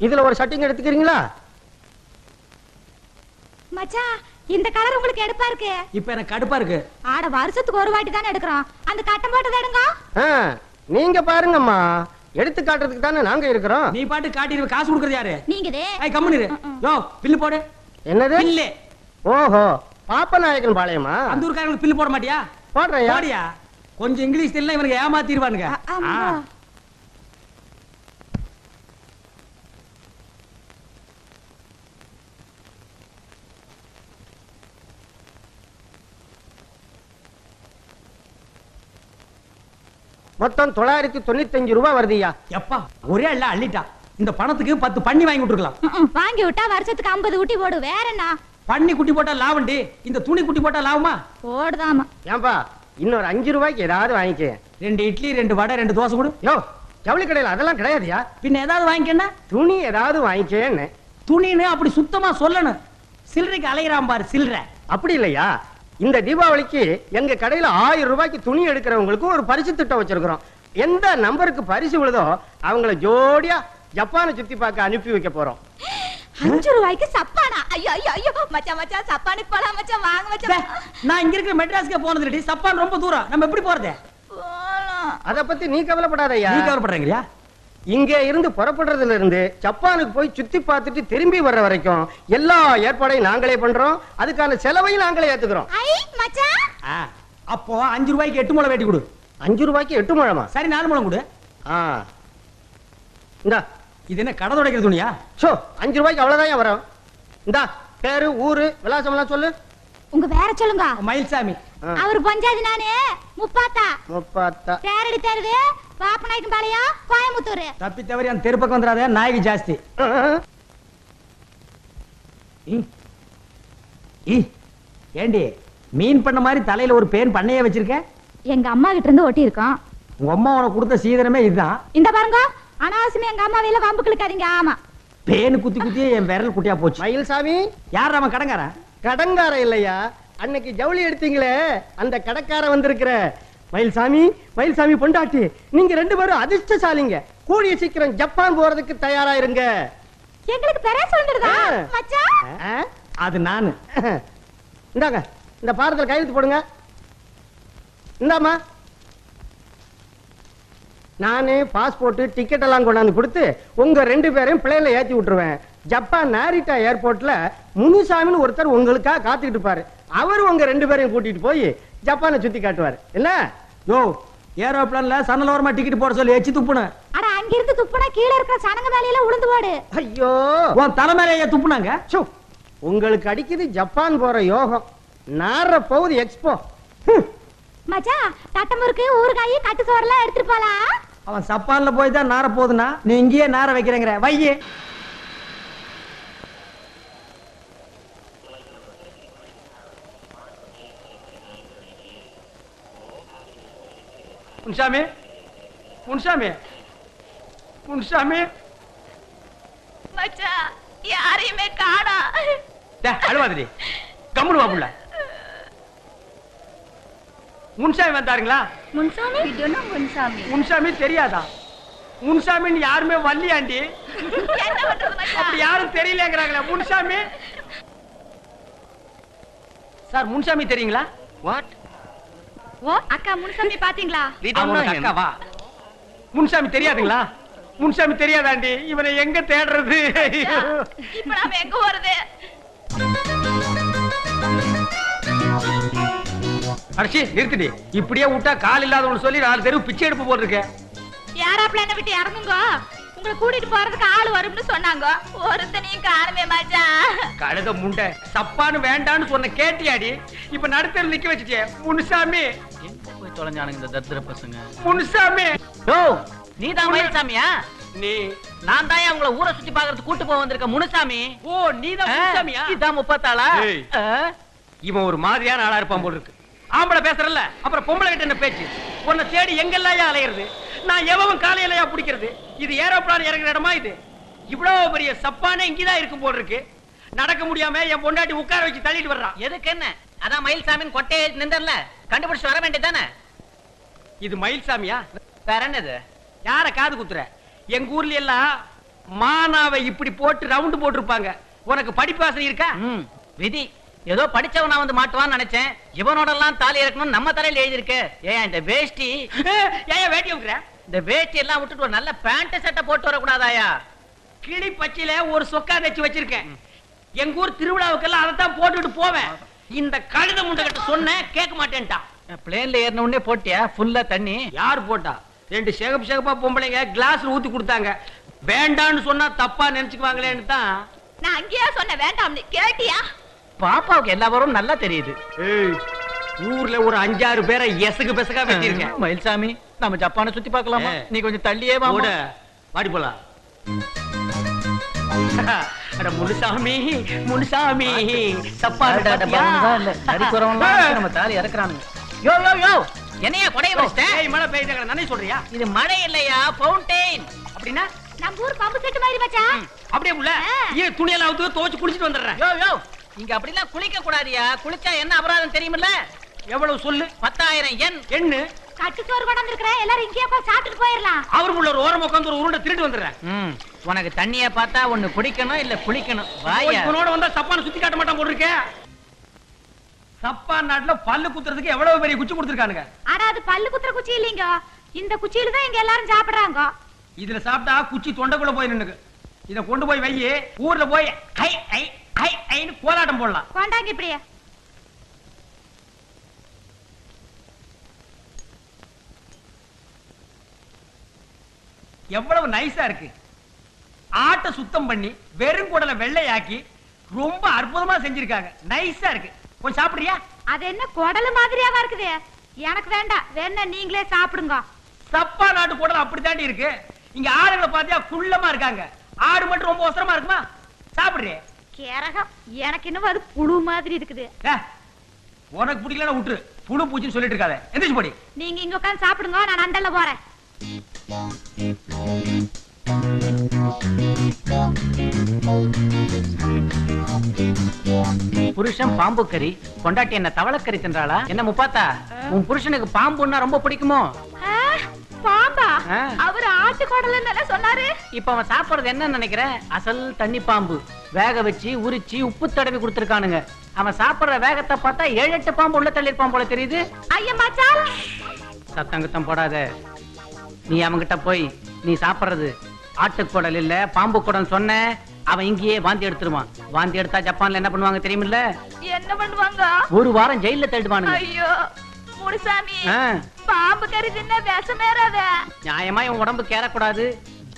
இதுல ஒரு ஷர்ட்டிங் எடுத்துக்கிறீங்களா? மச்சான் இந்த கலர் உங்களுக்கு எடுப்பா இருக்கு. இப்ப எனக்கு கடுப்பா இருக்கு. ஆட வருஷத்துக்கு ஒரு வாட்டி தானே எடுக்கிறோம். அந்த கட்டம் போட்டது எடுங்க. நீங்க பாருங்கம்மா, எடுத்து காட்டுறதுக்கு தானே நாங்க இருக்கிறோம். நீ பாட்டு காட்டிடுவ, காசு கொடுக்கறது யாரு? நீங்கதே. ஏய் கம்முனு இரு. யோ பில்லு போடு. என்னது பில்லு? ஓஹோ, பாப்பநாயக்கன் பாளையமா? அந்த ஊர்க்காரங்களுக்கு பில்லு போட மாட்டியா? போடுறேன். போடியா. கொஞ்சம் இங்கிலீஷ் தெரியல, இவனுக்கு ஏமாத்திடுவானுங்க. மொத்தம் 995 ரூபாய் வருதுயா. எப்பா ஒரே இல்ல அள்ளிட்டா. இந்த பணத்துக்கு 10 பண்ணி வாங்கி விட்டுருக்கலாம். வாங்கி விட்டா வருஷத்துக்கு 50 ஊட்டி போடு. வேற என்ன? பண்ணி குட்டி போட்டா லாபம்டி. இந்த துணி குட்டி போட்டா லாபமா? போடுதாமா. ஏன்பா இன்னொரு 5 ரூபாய்க்கு ஏதாவது வாங்கிக்க. 2 இட்லி 2 வடை 2 தோசை கொடு. யோ ஜவுளி கடையில அதெல்லாம் கிடையாதுயா. பின்ன ஏதாவது வாங்கிக்கன்னா? துணி ஏதாவது வாங்கிக்கேன்னு. துணின்னு அப்படி சுத்தமா சொல்லணும். சில்லறைக்கு அலையிறான் பாரு சில்லறை. அப்படி இல்லையா, இந்த தீபாவளிக்கு எங்க கடையில 1000 ரூபாய்க்கு துணி எடுக்கிறவங்களுக்கு ஒரு பரிசு திட்டம் வச்சிருக்கிறோம். எந்த நம்பருக்கு பரிசு விழுதோ அவங்கள ஜோடியா ஜப்பானை சுத்தி பார்க்க அனுப்பி வைக்க போறோம். 5 ரூபாய்க்கு சப்பானா? ஐயோ ஐயோ ஐயோ மச்சான் மச்சான் சப்பானுக்கு போலாம் மச்சான். வாங்க மச்சான். நான் இங்க இருக்கிற மெட்ராஸ்க்கு போனது இல்லடி. சப்பான் ரொம்ப தூரம். நம்ம எப்படி போறது? அத பத்தி நீ கவலைப்படாதயா. நீ கவலைப்படுறீங்களா? இங்க இருந்து புறப்படுறதுல இருந்து ஜப்பானுக்கு போய் சுத்தி பார்த்துட்டு திரும்பி வர்ற வரைக்கும் எல்லா ஏற்பாடையும் நாங்களே பண்றோம். அதுக்கான செலவையும் நாங்களே ஏத்துக்கிறோம். ஐ மச்சான். அப்போ 5 ரூபாய்க்கு 8 முழம் வேட்டி கொடு. 5 ரூபாய்க்கு 8 முழமா? சரி 4 முழம் கொடு. இந்தா. இது என்ன கடை துடைக்கிற துணியா? 5 ரூபாய்க்கு அவ்வளவுதான் வரும். இந்தா பேரு ஊரு விலாசம் எல்லாம் சொல்லு. உங்க வேற சொல்லுங்க. மயில்சாமி. அவர் பஞ்சாதி நானே. முப்பாத்தா. தேரடி தேருது. பாப்பநாயக்கன் பாளையம் கோயம்புத்தூர். தப்பி தவறி அந்த தெரு பக்கம் வந்துடாத, நாயகி ஜாஸ்தி. ஏண்டி மீன் பண்ண மாதிரி தலையில ஒரு பேன் பண்ணையே வச்சிருக்க? எங்க அம்மா கிட்ட இருந்து ஒட்டி இருக்கோம். உங்க அம்மா உனக்கு கொடுத்த சீதனமே இதுதான். இந்த பாருங்க, அனாவசியமா எங்க அம்மா வேல வம்பு கிழக்காதீங்க. ஆமா, பேனு குத்தி குத்தியே என் விரல் குட்டியா போச்சு. மயில்சாமி யார் அவன்? கடங்காரன்? கடங்கார இல்லையா, அன்னைக்கு ஜவுளி எடுத்தீங்களே அந்த கடக்கார வந்திருக்கிற. மயில்சாமி, மயில்சாமி பொண்டாட்டி, நீங்க 2 பேரும் அதிர்ஷ்டசாலிங்க. கூடிய சீக்கிரம் ஜப்பான் போறதுக்கு தயாரா இருங்க. எங்களுக்கு பெரிய சொல்லுறதா மச்சான்? அது நானு. இந்தாங்க, இந்த பாரத்தில் கையெழுத்து போடுங்க. இந்தாமா, நானே பாஸ்போர்ட் டிக்கெட் எல்லாம் கொண்டாந்து கொடுத்து உங்க 2 பேரையும் பிளேன்ல ஏத்தி விட்டுருவேன். ஜப்பான் நாரிட்டா ஏர்போர்ட்ல முனுசாமின்னு ஒருத்தர் உங்களுக்காக காத்துக்கிட்டு இருப்பாரு. அவர் உங்க 2 பேரையும் கூட்டிட்டு போய் ஜப்பானை சுத்தி காட்டுவாரு. என்ன யோ, ஏரோப்ளான்ல சன்னலோரமா டிக்கெட் போட சொல்லி எச்சி துப்புன. அட அங்க இருந்து துப்புனா கீழ இருக்கிற சனங்க மேலையில உளுந்து போடு. ஐயோ, உன் தலைமையில துப்புனாங்க. உங்களுக்கு அடிக்குது ஜப்பான் போற யோகம். நார போகுது எக்ஸ்போ. மச்சான், தட்டமுறுக்கு ஊறுகாய் கட்டு சோறெல்லாம் எடுத்துட்டு போலாம். அவன் சப்பான்ல போய் தான் நார போகுதுன்னா நீ இங்கேயே நார வைக்கிறேங்கிற வையே. முன்சாமி, முன்சாமி, முன்சாமி. மச்சான், யாரையுமே காணா. அழுவாதடி, கம்முனு வா புள்ள. முன்சாமி வந்தாருங்களா? முன்சாமி? முன்சாமி முன்சாமி தெரியாதா? முன்சாமின்னு யாருமே வரலையாண்டி. அப்படி யாரும் தெரியலங்கிறாங்களே. முன்சாமி சார், முன்சாமி தெரியுங்களா? வாட்? ஓ அக்கா, முன்சாமி பாத்தீங்களா? அக்காவா? முன்சாமி தெரியாதுங்களா? முன்சாமி தெரியாதாண்டி? இவனை எங்க தேடுறது? இப்ப நாம எங்க போறது? அடிச்சி நிறுத்திடி. இப்படியே விட்டா கால் இல்லாதவனு சொல்லி 4 தெரு பிச்சை எடுப்பு போட்டிருக்க. யாரா பிளான விட்டு இறங்குங்க. உங்களை கூட்டிட்டு போறதுக்கு ஆள் வரும்னு சொன்னாங்க. ஒருத்தனையும் காணவே மச்சான். கழுத முண்டை, சப்பான்னு வேண்டான்னு சொன்ன கேட்டியாடி? இப்ப நடுத்தர நிக்க வச்சுட்டே. முனுசாமி எங்க போய் தொலைஞ்சானுங்க இந்த தத்திர பசங்க? முனுசாமி. ஓ, நீ தான் மயில்சாமியா? நீ நான் தான் உங்களை ஊரை சுத்தி பாக்குறது கூட்டு போக வந்திருக்க முனுசாமி. ஓ, நீ தான் முனுசாமியா? இதான் 30 ஆளா? இவன் ஒரு மாதிரியான ஆளா இருப்பான் போல இருக்கு. ஆம்பளை பேசுறல்ல, அப்புறம் பொம்பளை கிட்ட என்ன பேச்சு? உன்னை தேடி எங்கெல்லாம் அலையிறது? நான் எவன் காலையிலயா பிடிக்கிறது? இது ஏரோப்ளான் இறங்குற இடமா? இது இவ்வளவு பெரிய சப்பானே இங்கதான் இருக்கும் போல இருக்கு. நடக்க முடியாம என் பொண்டாட்டி உட்கார வச்சு தள்ளிட்டு வர்றான். எதுக்கு என்ன? அதான் மயில்சாமின் கொட்டையை நின்றல, கண்டுபிடிச்சு வர வேண்டியதானே. இது மயில்சாமியா? வேற என்னது? யார காது குத்துற? எங்க ஊர்ல எல்லாம் மானாவை இப்படி போட்டு ரவுண்டு போட்டிருப்பாங்க. உனக்கு படிப்பு ஆசை இருக்கா? விதி ஏதோ படிச்சவனா வந்து மாட்டுவான்னு நினைச்சேன். இவனோட எல்லாம் தாலி இறக்கணும் நம்ம தலையில எழுதிருக்கு. ஏன் இந்த வேஷ்டி ஏன் வேட்டி வைக்கிற? இந்த வேஷ்டி எல்லாம் விட்டுட்டு ஒரு நல்ல பேண்ட் சட்டை போட்டு வரக்கூடாதாயா? கிளி பச்சையில ஒரு சொக்கா தைச்சு வச்சிருக்கேன். எங்க ஊர் திருவிழாவுக்கெல்லாம் அதைத்தான் போட்டுட்டு போவேன். இந்த கழுத முண்டை கிட்ட சொன்னேன், கேட்க மாட்டேன்டா. பிளேன்ல ஏறின உடனே போட்டியா ஃபுல்லா தண்ணி? யார் போட்டா? 2 சேகப்பா பொம்பளைங்க கிளாஸ்ல ஊத்தி கொடுத்தாங்க. வேண்டான்னு சொன்னா தப்பா நினைச்சுக்குவாங்களேன்னு தான். நான் அங்கேயே சொன்னேன் வேண்டாம்னு, கேட்டியா? பாப்பாவுக்கு எல்லா வரும் நல்லா தெரியுது. ஊர்ல ஒரு 5-6 பேரை எசகு பெசகா வச்சிருக்கேன். மயில்சாமி, நம்ம ஜப்பானை சுத்தி பார்க்கலாமா? நீ கொஞ்சம் தள்ளியே வா. வாடி போலாம். அட முனுசாமி, முனுசாமி சப்பாடு நம்ம தாலி இறக்குறானுங்க. யோ யோ யோ, என்னையா கொடைய வச்சிட்டேன்? மழை பெய்யுது நானே சொல்றியா? இது மழை இல்லையா, ஃபவுண்டைன். அப்படின்னா நம்ம ஊர் பம்பு செட்டு மாதிரி மச்சான். அப்படியே உள்ள ஏன் துணியெல்லாம் அவுத்து துவைச்சு குளிச்சிட்டு வந்துடுறேன். யோ யோ, இங்க அப்படிலாம் குளிக்க கூடாதியா. குளிச்சா என்ன அபராதம் தெரியுமில்ல? எவ்வளவு சொல்லு? 10,000 yen. என்ன கட்டுச்சோறு கொண்டாந்து இருக்கிறேன், எல்லாரும் இங்கேயே போய் சாப்பிட்டுட்டு போயிடலாம். அவருக்குள்ள ஒரு ஓரம் உட்காந்து ஒரு உருண்டை திருட்டு வந்துடுறேன். உனக்கு தண்ணிய பார்த்தா ஒண்ணு குடிக்கணும் இல்ல குளிக்கணும். வாயா, உன்னோட வந்தா சப்பான சுத்தி காட்ட மாட்டான் போட்டிருக்கேன். சப்பான் நாட்டுல பல்லு குத்துறதுக்கு எவ்வளவு பெரிய குச்சி கொடுத்துருக்கானுங்க. ஆனா அது பல்லு குத்துற குச்சி இல்லீங்க, இந்த குச்சியில தான் இங்க எல்லாரும் சாப்பிடுறாங்க. இதுல சாப்பிட்டா குச்சி தொண்டைக்குள்ள போய் நின்னுக்கு. இத கொண்டு போய் வை, ஊர்ல போய் ஐ ஐ ஐ ஐன்னு கோலாட்டம் போடலாம். கொண்டாங்க இப்படியே. எவ்வளவு நைஸா இருக்கு. ஆட்டை சுத்தம் பண்ணி வெறும் குடலை வெள்ளையாக்கி ரொம்ப அற்புதமா செஞ்சிருக்காங்க. நைஸா இருக்கு. கொஞ்சம் சாப்பிடுறியா? அது என்ன குடல் மாதிரியாவா இருக்குது? எனக்கு வேண்டாம், வேணா நீங்களே சாப்பிடுங்க. சப்பா நாட்டு குடல் அப்படித்தாண்டி இருக்கு. இங்க ஆளுங்களை பாத்தியா குள்ளமா இருக்காங்க. ஆடு மட்டும் ரொம்ப ஒசரமா இருக்குமா? சாப்பிடுறியே? கேரகம், எனக்கு இன்னும் அது புழு மாதிரி இருக்குது. உனக்கு பிடிக்கலன்னா விட்டுரு. புழு பூச்சின்னு சொல்லிட்டு இருக்காத. எந்திரிச்சு போடி. நீங்க இங்க உட்கார்ந்து சாப்பிடுங்க, நான் அண்டல்ல போறேன். புருஷன் பாம்பு கறி, கொண்டாட்டி என்ன தவளக்கறி தின்றாளா? என்ன முப்பாத்தா, உன் புருஷனுக்கு பாம்புன்னா ரொம்ப பிடிக்குமோ? பாம்பா? அவர் ஆட்டு குடல்னு சொன்னாரு. இப்ப அவன் சாப்பிடுறது என்ன நினைக்கிற? அசல் தண்ணி பாம்பு. வேக வச்சு உரிச்சு உப்பு தடவி கொடுத்திருக்கானுங்க. அவன் சாப்பிடுற வேகத்தை பார்த்தா 7-8 பாம்பு உள்ள தள்ளிருப்பான் போல தெரியுது. ஐயா மச்சான், சத்தங்கத்தம் போடாத. நீ அவன்கிட்ட போய் நீ சாப்பிடுறது ஆட்டுக்குடல் இல்ல பாம்பு குடம் சொன்ன, அவன் இங்கேயே வாந்தி எடுத்துருவான். வாந்தி எடுத்தா ஜப்பான்ல என்ன பண்ணுவாங்க தெரியுமில்ல? என்ன பண்ணுவாங்க? 1 வாரம் ஜெயில தள்ளிடுவானுங்க. ஐயோ முனுசாமி, பாம்பு கறி தின்ன விஷமேறாத. நியாயமா இவன் உடம்புக்கு ஏறக்கூடாது.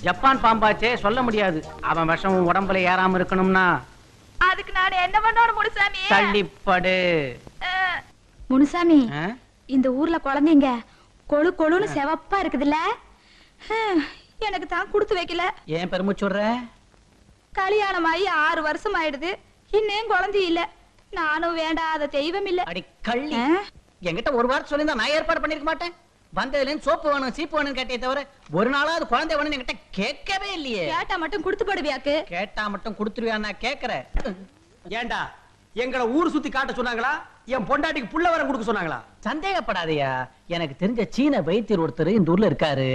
ஜப்பான் பாம்பாச்சே, சொல்ல முடியாது. அவன் விஷம் உன் உடம்புல ஏறாம இருக்கணும்னா அதுக்கு நான் என்ன பண்ணணும் முனுசாமி? தள்ளிப்படு. முனுசாமி, இந்த ஊர்ல குழந்தைங்க கொழு கொழுன்னு செவப்பா இருக்குதுல்ல, எனக்கு தான் கொடுத்து வைக்கல. ஏன் பெருமுச்சுடுற? கல்யாணம் ஆகி 6 வருஷம் ஆயிடுது, இன்னும் குழந்தை இல்ல. நானும் வேண்டாத தெய்வம் இல்ல. அடி கள்ளி, என்கிட்ட 1 வாரம் சொல்லியிருந்தா நான் ஏற்பாடு பண்ணிருக்க மாட்டேன். வந்ததுல சோப்பு வேணும் சீப்பு வேணும் கேட்டே தவிர ஒரு நாளாவது குழந்தை வேணும் என்கிட்ட கேட்கவே இல்லையே. கேட்டா மட்டும் கொடுத்து போடுவியாக்கு? கேட்டா மட்டும் கொடுத்துருவியா? கேக்குறேன். ஏண்டா எங்களை ஊர் சுத்தி காட்ட சொன்னாங்களா? என் பொண்டாட்டிக்கு புள்ள வரம் கொடுக்க சொன்னாங்களா? சந்தேகப்படாதயா, எனக்கு தெரிஞ்ச சீன வைத்தியர் ஒருத்தர் இந்த ஊர்ல இருக்காரு.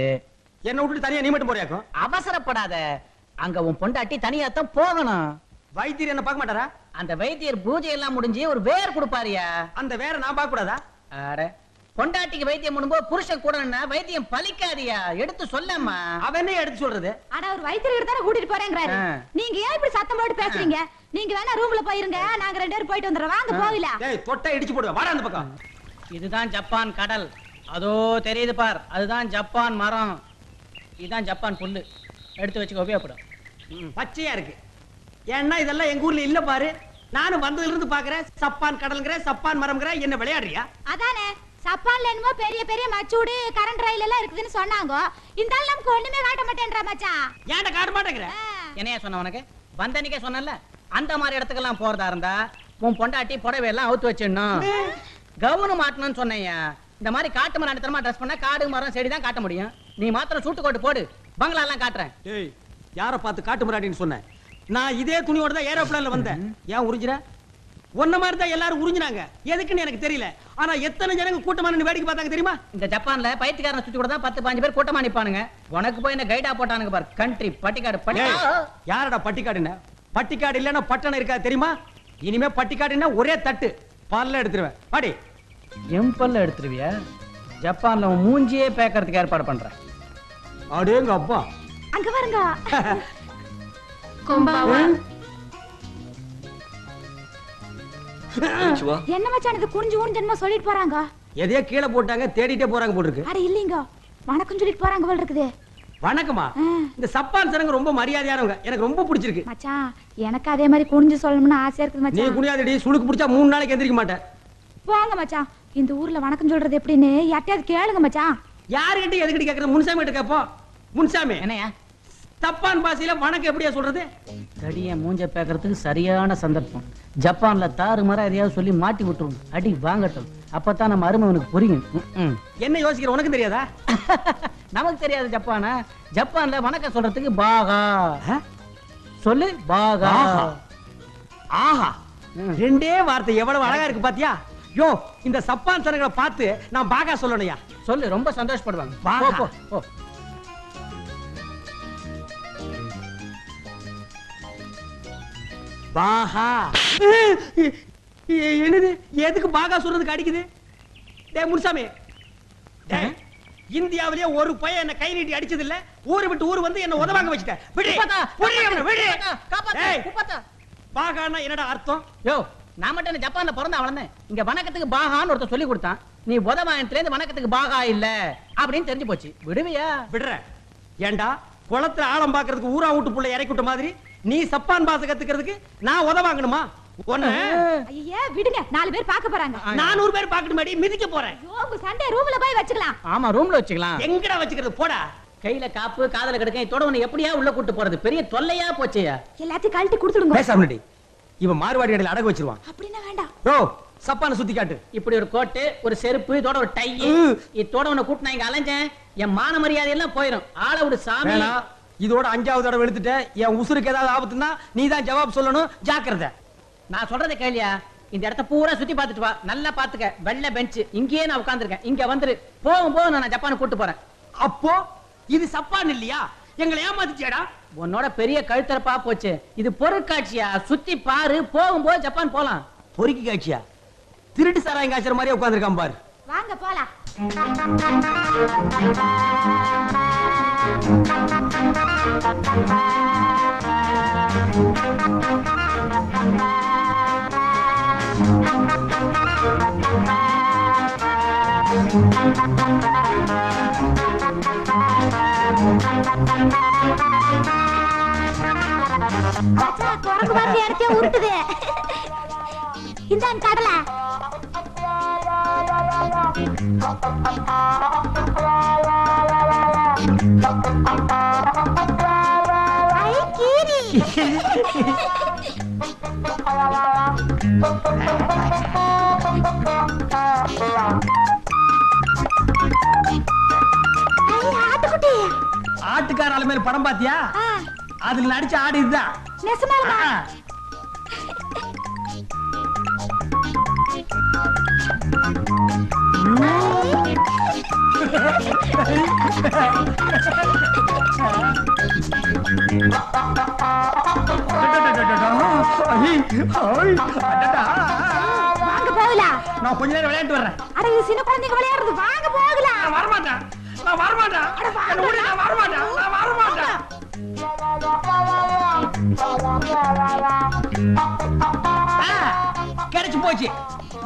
என்ன விட்டு தனியா நீ மட்டும் போறியாக்கும்? அவசரப்படாத, அங்க உன் பொண்டாட்டி தனியாத்தான் போகணும். வைத்தியர் என்ன பார்க்க மாட்டாரா? அந்த வைத்தியர் பூஜை எல்லாம் முடிஞ்சு ஒரு வேர் கொடுப்பாரியா. அந்த வேற நான் பார்க்க கூடாதா? அட, பொண்டாட்டிக்கு வைத்தியம் பண்ணும்போது புருஷன் கூட வைத்தியம் பலிக்காதியா, எடுத்து சொல்லம்மா. அவன் என்ன எடுத்து சொல்றது? ஆனா ஒரு வைத்தியர் தானே கூட்டிட்டு போறேங்கறாரு. நீங்க ஏன் இப்படி சத்தம் போட்டு பேசுறீங்க? நீங்க வேணா ரூம்ல போயிருங்க, நாங்க 2 பேரும் போயிட்டு வந்துறோம். வாங்க போகலாம். டேய் தொட்டை இடிச்சு போடுவா, வாடா அந்த பக்கம். இதுதான் ஜப்பான் கடல். அதோ தெரியுது பார், அதுதான் ஜப்பான் மரம். இதுதான் ஜப்பான் புல்லு. எடுத்து வச்சுக்க, உபயோகப்படும். பச்சையா இருக்கு. ஏன்னா இதெல்லாம் எங்க ஊர்ல இல்ல பாரு. நானும் வந்ததுல இருந்து பாக்குறேன். சப்பான் கடல்ங்கற, சப்பான் மரம்ங்கற, என்ன விளையாடுறியா? அதானே, சப்பான்ல என்னமோ பெரிய பெரிய மச்சூடு கரண்ட் ரயில் எல்லாம் இருக்குதுன்னு சொன்னாங்க. இந்தால நமக்கு ஒண்ணுமே காட்ட மாட்டேன்றா மச்சான். ஏன்டா காட்ட மாட்டேங்கற? என்னையா சொன்ன உனக்கு? வந்தனிக்கே சொன்னல, அந்த மாதிரி இடத்துக்கெல்லாம் போறதா இருந்தா உன் பொண்டாட்டி புடவை எல்லாம் அவுத்து வச்சிடணும், கவுனு மாட்டணும்னு சொன்னேயா. இந்த மாதிரி காட்டு மரம் இடத்தமா ட்ரெஸ் பண்ணா காடு மரம் செடி தான் காட்ட முடியும். நீ மாத்திரம் சூட்டு கோட்டு போடு, பங்களா எல்லாம் காட்டுறேன். ஏய், யார பார்த்து காட்டு மராட்டின்னு சொன்ன? நான் இதே துணியோட தான் ஏரோப்ளேன்ல வந்தேன். ஏன் உறிஞ்சிர? ஒன்ன மாதிரி தான் எல்லாரும் உறிஞ்சினாங்க. எதுக்குன்னு எனக்கு தெரியல. ஆனா எத்தனை ஜனங்க கூட்டமா நின்னு வேடிக்கை பார்த்தாங்க தெரியுமா? இந்த ஜப்பான்ல பைத்தியக்காரனை சுத்தி கூட தான் 10-15 பேர் கூட்டமா நிப்பானுங்க. உனக்கு போய் என்ன கைடா போட்டானுங்க பாரு. கண்ட்ரி பட்டிக்காடு யாரடா பட்டிக்காடுன்னு? பட்டிக்காடு இல்லன்னா பட்டணம் இருக்காது தெரியுமா? இனிமே பட்டிக்காடுன்னா ஒரே தட்டு பல்ல எடுத்துருவேன். பாடி எம்பல்ல எடுத்துருவியா? ஜப்பான்ல உன் மூஞ்சியே பேக்கறதுக்கு ஏற்பாடு பண்றேன். அடேங்க அப்பா. அங்க பாருங்க. கொம்பாவா. என்ன மச்சான் இது குனிஞ்சு ஊஞ்சன்மா சொல்லிட்டு போறாங்க? எதையோ கீழே போட்டாங்க தேடிட்டே போறாங்க போல இருக்கு. அட இல்லீங்க. வணக்கம் சொல்லிட்டு போறாங்க போல இருக்குது. வணக்கமா? இந்த சப்பான் சனங்க ரொம்ப மரியாதையானவங்க. எனக்கு ரொம்ப பிடிச்சிருக்கு. மச்சான் எனக்கு அதே மாதிரி குனிஞ்சு சொல்லணும்னு ஆசையா இருக்குது மச்சான். நீ குனியாதடி, சுளுக்கு பிடிச்சா 3 நாளைக்கு எந்திரிக்க மாட்டேன். போங்க மச்சான். இந்த ஊர்ல வணக்கம் சொல்றது எப்படின்னு யார்ட்டையாவது கேளுங்க மச்சான். யாருகிட்ட எதுக்கிட்ட கேக்குறது? முன்சாமி கிட்ட கேப்போம். முன்சாமி என்னையா தப்பான் பாசையில வணக்கம் எப்படியா சொல்றது? தடிய மூஞ்ச பேக்கறதுக்கு சரியான சந்தர்ப்பம். ஜப்பான்ல தாறுமாறா எதையாவது சொல்லி மாட்டி விட்டுரும். அடி வாங்கட்டும். அப்பதான் நம்ம அருமவனுக்கு புரியும். என்ன யோசிக்கிற? உனக்கு தெரியாதா? நமக்கு தெரியாது ஜப்பானா? ஜப்பான்ல வணக்கம் சொல்றதுக்கு பாகா சொல்லு. பாகா. ஆஹா, ரெண்டே வார்த்தை எவ்வளவு அழகா இருக்கு பாத்தியா? யோ, இந்த சப்பான் சனங்களை பார்த்து நான் பாகா சொல்லணும்யா. சொல்லு, ரொம்ப சந்தோஷப்படுவாங்க. பாகா. போ போ. பாகா. என்னது? எதுக்கு பாகா சொல்றதுக்கு அடிக்குது? டேய் முன்சாமி, டேய், இந்தியாவிலேயே ஒரு பையன் என்ன கை நீட்டி அடிச்சது இல்ல. ஊரு விட்டு ஊர் வந்து என்ன உதவாங்க வச்சுட்ட. விடு. பாகான்னா என்னடா அர்த்தம்? யோ, நான் மட்டும் ஜப்பான்ல பிறந்த வளர்ந்தேன். இங்க வணக்கத்துக்கு பாகான்னு ஒருத்தர் சொல்லி கொடுத்தான். நீ உதவாயத்துல இருந்து வணக்கத்துக்கு பாகா இல்ல அப்படின்னு தெரிஞ்சு போச்சு. விடுவியா? விடுற. ஏண்டா குளத்துல ஆழம் பாக்குறதுக்கு ஊரா வீட்டு புள்ள இறக்கி விட்ட மாதிரி நீ சப்பான் பாச கத்துக்கிறதுக்கு நான் உதவாங்கணுமா? ஐயே விடுங்க, 4 பேர் பார்க்க போறாங்க. 400 பேர் பாக்கணுமாடி? மிதிக்க போறேன். யோகு சண்டே ரூம்ல போய் வச்சுக்கலாம். ஆமா, ரூம்ல வச்சுக்கலாம். எங்கடா வச்சுக்கிறது? போடா. கையில காப்பு, காதல கிடக்க இதோட உன்னை எப்படியா உள்ள கூட்டு போறது? பெரிய தொல்லையா போச்சேயா. எல்லாத்தையும் கழட்டி கொடுத்துடுங்க. பேசாமடி. இவன் மார்வாடி கடையில அடகு வச்சிருவான். அப்படினா வேண்டாம். யோ, சப்பான சுத்தி காட்டு. இப்படி ஒரு கோட்டு, ஒரு செருப்பு, இதோட ஒரு டை, இதோட உன்னை கூட்டு நான் இங்க அலைஞ்சேன். என் மான மரியாதை எல்லாம் போயிடும். ஆள விடு சாமி. இதோட 5வது தடவை எடுத்துட்ட. என் உசுருக்கு ஏதாவது ஆபத்துனா நீ தான் ஜவாப் சொல்லணும். ஜாக்கிரதை. நான் சொல்றதை கேளியா? இந்த இடத்த பூரா சுத்தி பார்த்துட்டு வா. நல்லா பாத்துக்க. வெள்ளை பெஞ்ச் இங்கேயே நான் உட்கார்ந்திருக்கேன். இங்க வந்துரு. போகும்போது நான் ஜப்பான் கூட்டு போறேன். அப்போ இது சப்பான் இல்லையா? எங்களை ஏமாத்திச்சேடா. உன்னோட பெரிய கழுத்தரப்பா போச்சு. இது பொருட்காட்சியா? சுத்தி பாரு. போகும்போது ஜப்பான் போலாம். பொறுக்கி காட்சியா? திருட்டு சாராயம் காய்ச்சற மாதிரியே உட்கார்ந்திருக்கான் பாரு. வாங்க போலாம். குரங்கு பார்த்து எடுத்தே உருட்டுது. இந்தான் கடலை. ஆட்டுக்கார ஆளு மேல படம் பாத்தியா? அதுல நடிச்ச ஆடு இதுதான். வாங்க போகலாம். நான் கொஞ்ச நேரம் விளையாட்டு வர்றேன். அட இது சின்ன குழந்தைங்க விளையாடுறது. வாங்க போகலாம். நான் வரமாட்டேன். நான் வரமாட்டேன். நான் வரமாட்டேன். நான் வரமாட்டேன். கிடைச்சு போச்சு.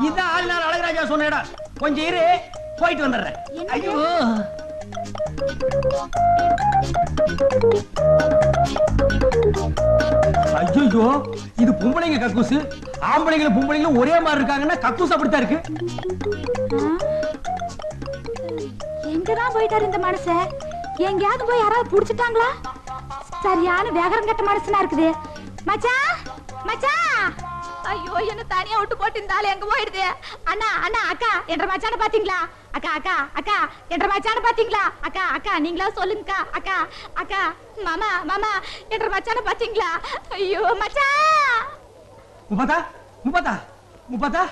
இதான் ஆளுநாள் அழகராஜா சொன்ன இடம். கொஞ்சம் இரு, போயிட்டு வந்துடுறேன். ஐயோ, ஐயோ, இது பொம்பளைங்க கக்கூசு. ஆம்பளைங்களும் பொம்பளைங்களும் ஒரே மாதிரி இருக்காங்கன்னா கக்கூஸ் அப்படித்தான் இருக்கு. எங்கதான் போயிட்டாரு இந்த மனுஷன்? எங்கயாவது போய் யாராவது புடிச்சிட்டாங்களா? சரியான வேகரம் கட்ட மனுஷனா இருக்குது. மச்சான், மச்சான். ஐயோ, என்ன தனியா விட்டு போட்டு இந்த ஆளு எங்க போயிடுது? அண்ணா, அண்ணா, அக்கா என்ற மச்சான பாத்தீங்களா? அக்கா, அக்கா, அக்கா என்ற மச்சான பாத்தீங்களா? அக்கா, அக்கா நீங்களா சொல்லுங்கக்கா. அக்கா, அக்கா, மாமா, மாமா என்ற மச்சான பாத்தீங்களா? ஐயோ மச்சான். முப்பத்தா, முப்பத்தா, முப்பாத்தா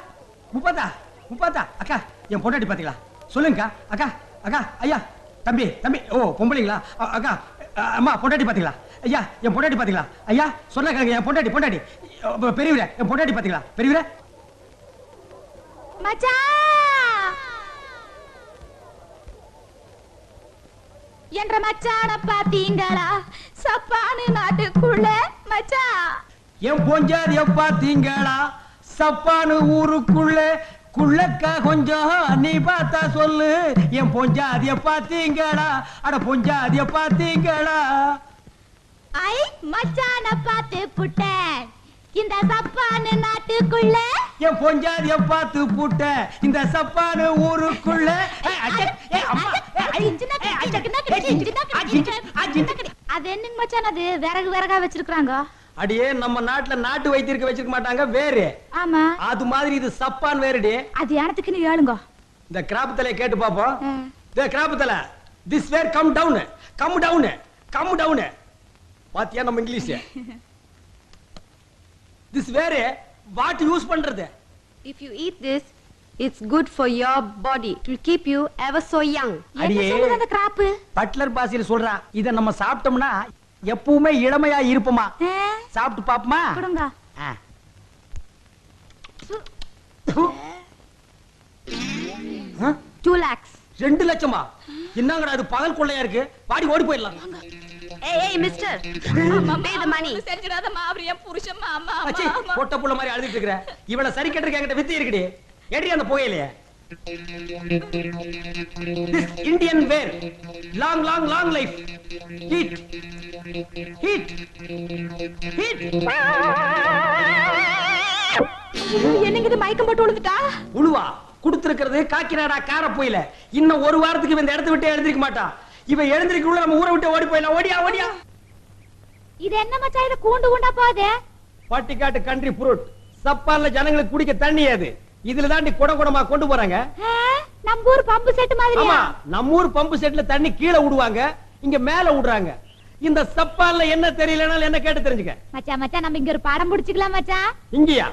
முப்பாத்தா முப்பாத்தா அக்கா என் பொண்டாட்டி பாத்தீங்களா சொல்லுங்கக்கா அக்கா அக்கா ஐயா தம்பி தம்பி ஓ பொம்பளைங்களா அக்கா அம்மா பொண்டாட்டி பாத்தீங்களா ஐயா என் பொண்டாட்டி பாத்தீங்களா ஐயா சொன்ன கேளுங்க என் பொண்டாட்டி பொண்டாட்டி பெரியவரே என் பொண்டாட்டி பாத்தீங்களா பெரியவரே மச்சான் என்ற மச்சான பாத்தீங்களா சப்பானு நாட்டுக்குள்ள மச்சான் என் பொஞ்சாதிய பாத்தீங்களா சப்பானு ஊருக்குள்ள குள்ளக்கா கொஞ்சம் நீ பார்த்தா சொல்லு என் பொஞ்சாதிய பாத்தீங்களா அட பொஞ்சாதிய பாத்தீங்களா ஐ மச்சான பாத்து புட்டேன் இந்த சப்பானு நாட்டுக்குள்ள என் பொஞ்சாதிய பார்த்து பூட்ட இந்த சப்பானு ஊருக்குள்ள அது என்னங்க மச்சான் அது விறகு விறகா வச்சிருக்காங்க அடியே நம்ம நாட்டுல நாட்டு வைத்தியருக்கு வச்சிருக்க மாட்டாங்க வேறு ஆமா அது மாதிரி இது சப்பான் வேறுடி அது எனத்துக்குன்னு ஏழுங்க இந்த கிராப் தலையை கேட்டு பாப்போம் இந்த கிராப் தலை this where come down come down come down பாத்தியா நம்ம English this where what use பண்றது If you eat this, it's good for your body. It will keep you ever so young. என்ன சொல்லுது அந்த கிராப் பட்லர் பாசியில் சொல்றா இத நம்ம சாப்பிட்டோம்னா எப்பவுமே இளமையா இருப்போமா சாப்பிட்டு பாப்போமா கொடுங்க 2 lakhs. 2 லட்சமா என்னங்கடா இது பகல் கொள்ளையா இருக்கு வாடி ஓடி போயிடலாம் Hey, mister. Pay the money. செஞ்சிராதம்மா அவர் என் புருஷன் மாமா அச்சி பொட்ட புள்ள மாதிரி அழுதுட்டு இருக்கற இவள சரி கட்டறக்கு என்கிட்ட வித்து இருக்குடி ஏடி அந்த புகையிலே This Indian wear long long long life heat heat heat என்னங்க இது மயக்கம் போட்டு விழுந்துட்டா உழுவா குடுத்திருக்கிறது காக்கினாடா கார போயில இன்னும் ஒரு வாரத்துக்கு இவன் இந்த இடத்தை விட்டு எழுந்திருக்க மாட்டான் இவன் எழுந்திருக்குள்ள நம்ம ஊரை விட்டு ஓடி போயிடலாம் ஓடியா ஓடியா இது என்ன மச்சான் இது கூண்டு கூண்டா போதே பட்டிக்காட்டு கண்ட்ரி ஃப்ரூட் சப்பான்ல ஜனங்களுக்கு குடிக்க தண்ணி அது இதுல தாண்டி குடமா கொண்டு போறாங்க நம்ம ஊர் பம்பு செட் மாதிரியா ஆமா நம்ம ஊர் பம்பு செட்ல தண்ணி கீழே விடுவாங்க இங்க மேல விடுறாங்க இந்த சப்பான்ல என்ன தெரியலனால என்ன கேட்டு தெரிஞ்சுக்க மச்சான் மச்சான் நம்ம இங்க ஒரு படம் பிடிச்சுக்கலாம் மச்சான் இங்கயா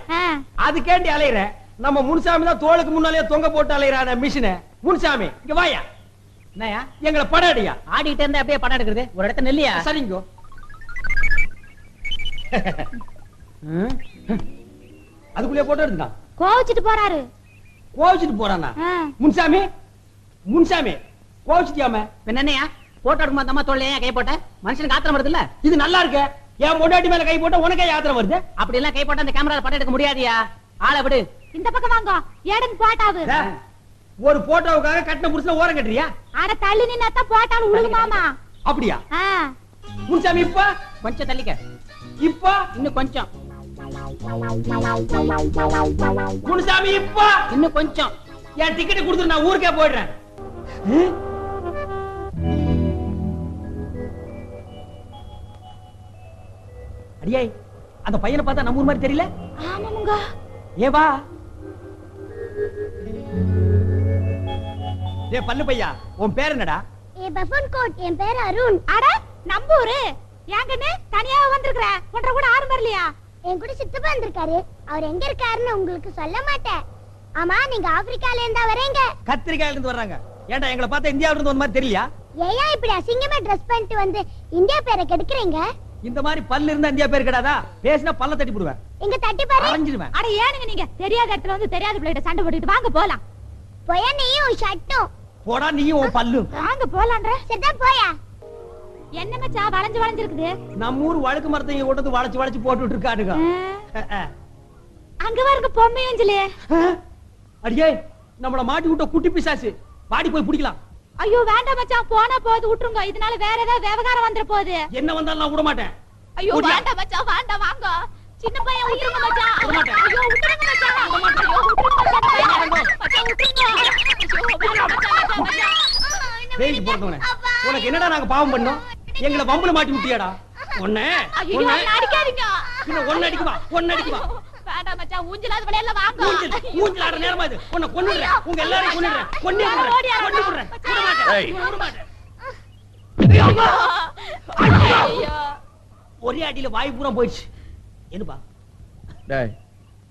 அது கேண்டி அலையற நம்ம முன்சாமி தான் தோளுக்கு முன்னாலே தொங்க போட்டு அலையறான மிஷினை முன்சாமி இங்க வாயா என்னயா எங்களை படம் அடியா ஆடிட்டு இருந்தா அப்படியே படம் எடுக்கிறது ஒரு இடத்த நெல்லியா சரிங்கோ அதுக்குள்ளே போட்டோ எடுத்தான் கோவிச்சிட்டு போறாரு கோவிச்சிட்டு போறானா முன்சாமி முன்சாமி கோவிச்சிட்டியாம என்னையா போட்டோ எடுக்கும்போது அம்மா தோல்ல ஏன் கை போட்ட மனுஷனுக்கு ஆத்திரம் வருது இல்ல இது நல்லா இருக்கு என் பொண்டாட்டி மேல கை போட்டா உனக்கே யாத்திரம் வருது அப்படி எல்லாம் கை போட்டா அந்த கேமரால படம் எடுக்க முடியாதியா ஆளை விடு இந்த பக்கம் வாங்க ஏடன் போட்டாவு ஒரு போட்டோவுக்காக கட்டின புருஷன ஓரம் கட்டுறியா அட தள்ளி நின்னாதான் போட்டாலும் உழுகுமாமா அப்படியா முன்சாமி இப்ப கொஞ்சம் தள்ளிக்க இப்ப இன்னும் கொஞ்சம் முன்சாமி இப்ப இன்னும் கொஞ்சம் என் டிக்கெட் கொடுத்து நான் ஊருக்கே போயிடுறேன் அடியே அந்த பையனை பார்த்தா நம்ம ஊர் மாதிரி தெரியல ஆமாமுங்க ஏ வா ஏ பல்லு பையா உன் பேர் என்னடா ஏ பஃபன் கோட் என் பேர் அருண் அட நம்பூரு ஏங்கன்னு தனியா வந்திருக்கற ஒன்றரை கூட ஆறு வரலையா என் கூட சித்தப்பா வந்திருக்காரு அவர் எங்க இருக்காருன்னு உங்களுக்கு சொல்ல மாட்டேன் ஆமா நீங்க ஆப்பிரிக்கால இருந்தா வரீங்க கத்திரிக்காயில இருந்து வர்றாங்க ஏன்டா எங்களை பார்த்தா இந்தியாவில இருந்து வந்த மாதிரி தெரியலையா ஏயா இப்படி அசிங்கமா Dress பண்ணிட்டு வந்து இந்தியா பேரை கெடுக்குறீங்க இந்த மாதிரி பல்லு இருந்தா இந்தியா பேர் கிடையாதா பேசினா பல்ல தட்டி போடுவேன் எங்க தட்டி பாரு அரைஞ்சிடுவேன் அட ஏனுங்க நீங்க தெரியாத இடத்துல வந்து தெரியாத பிள்ளைகிட்ட சண்டை போட்டுட்டு வாங்க போலாம் போயா நீயும் ஷட்டும் போடா நீயும் உன் பல்லும் வாங்க போலாம்ன்ற சரிதா போயா என்ன மச்சான் வளைஞ்சு வளைஞ்சிருக்குது நம்ம ஊர் வழுக்கு மரத்தையும் கொண்டு வளைச்சு வளைச்சு போட்டுட்டு இருக்கானுங்க அங்க பாருங்க பொம்மை அஞ்சலி அடியே நம்மள மாட்டி விட்ட குட்டி பிசாசு பாடி போய் பிடிக்கலாம் ஐயோ வேண்டாம் மச்சான் போனா போது விட்டுருங்க இதனால வேற ஏதாவது விவகாரம் வந்துற போகுது என்ன வந்தாலும் நான் விட மாட்டேன் ஐயோ வேண்டாம் மச்சான் வேண்டாம் வாங்க சின்ன பையன் விட்டுருங்க மச்சான் விட மாட்டேன். ஐயோ விட்டுருங்க மச்சான் ஐயோ விட்டுருங்க மச்சான் வேலைக்கு போறவனே உனக்கு என்னடா நாங்க பாவம் பண்ணோம் எங்களை வம்புல மாட்டி விட்டியாடா ஒண்ணே ஐயோ அடிக்காதீங்க இன்னும் ஒண்ணு அடிக்குமா ஒண்ணு அடிக்குமா வேண்டாம் மச்சான் ஊஞ்சலாத விளையாடல வாங்க ஊஞ்சல் ஆடுற நேரமா இது உன்னை கொன்னுடுறேன் உங்க எல்லாரையும் கொன்னுடுறேன் கொன்னுடுறேன் விட மாட்டேன் ஒரே அடியில வாய் பூரா போயிடுச்சு என்னப்பா டேய்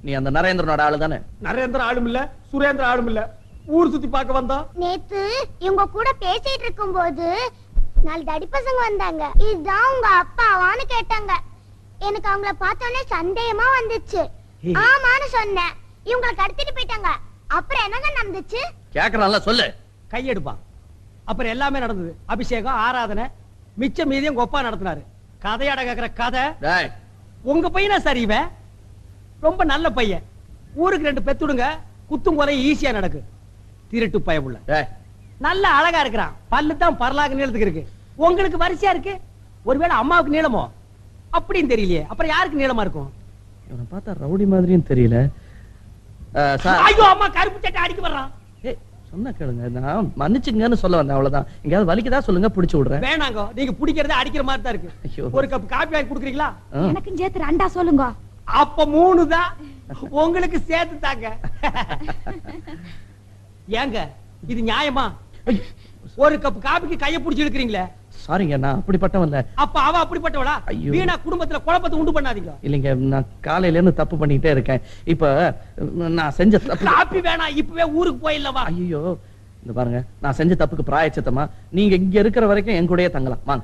நீ அந்த நரேந்திரனோட ஆளு தானே? நரேந்திர ஆளும் இல்ல, சுரேந்திர ஆளும் இல்ல, ஊர் சுத்தி பார்க்க வந்தோம். நேத்து இவங்க கூட பேசிட்டு இருக்கும்போது 4 தடி பசங்க வந்தாங்க. இதுதான் உங்க அப்பாவான்னு கேட்டாங்க. எனக்கு அவங்கள பார்த்தோன்னே சந்தேகமா வந்துச்சு. ஆமான்னு சொன்னேன். இவங்களை கடத்திட்டு போயிட்டாங்க. அப்புறம் என்னங்க நடந்துச்சு? கேக்குறான்ல, சொல்லு. கையெடுப்பான். அப்புறம் எல்லாமே நடந்தது. அபிஷேகம், ஆராதனை, மிச்ச மீதியும் கொப்பா நடத்தினாரு. கதையாட கேக்குற கதை. டேய், உங்க பையனா சார் இவன்? ரொம்ப நல்ல பையன். ஊருக்கு 2 பெத்துடுங்க, குத்தும் கொலை ஈஸியா நடக்கு. திருட்டு பயமுள்ள டேய், நல்ல அழகா இருக்கிறான். பல்லு தான் பரலாக நீளத்துக்கு இருக்கு. உங்களுக்கு வரிசையா இருக்கு. ஒருவேளை அம்மாவுக்கு நீளமோ அப்படின்னு தெரியலையே. அப்புறம் யாருக்கு நீளமா இருக்கும்? இவனை பார்த்தா ரவுடி மாதிரியும் தெரியல. சார், ஐயோ அம்மா கருப்பு சட்டை அடிக்க வர்றான். ஏய், சொன்னா கேளுங்க. நான் மன்னிச்சுங்கன்னு சொல்ல வந்தேன், அவ்வளவுதான். எங்கயாவது வலிக்குதா சொல்லுங்க, பிடிச்சு விடுறேன். வேணாங்க, நீங்க பிடிக்கிறத அடிக்கிற மாதிரி தான் இருக்கு. ஐயோ. ஒரு கப் காபி வாங்கி குடுக்குறீங்களா? எனக்கும் சேர்த்து 2 சொல்லுங்க. அப்ப 3 தான். உங்களுக்கு சேர்த்து தாங்க. ஏங்க இது நியாயமா? ஒரு கப் காபிக்கு கைய புடிச்சு இழுக்கிறீங்களே. சாரிங்க, நான் அப்படிப்பட்டவன் இல்ல. அப்ப அவ அப்படிப்பட்டவளா? ஐயோ. வீணா குடும்பத்துல குழப்பத்தை உண்டு பண்ணாதீங்க. இல்லைங்க, நான் காலையில இருந்து தப்பு பண்ணிட்டே இருக்கேன். இப்ப நான் செஞ்ச தப்பு. காப்பி வேணாம், இப்பவே ஊருக்கு போயிடலவா? ஐயோ, இந்த பாருங்க, நான் செஞ்ச தப்புக்கு பிராயச்சித்தமா நீங்க இங்க இருக்கிற வரைக்கும் என் கூடயே தங்கலாம். வாங்க.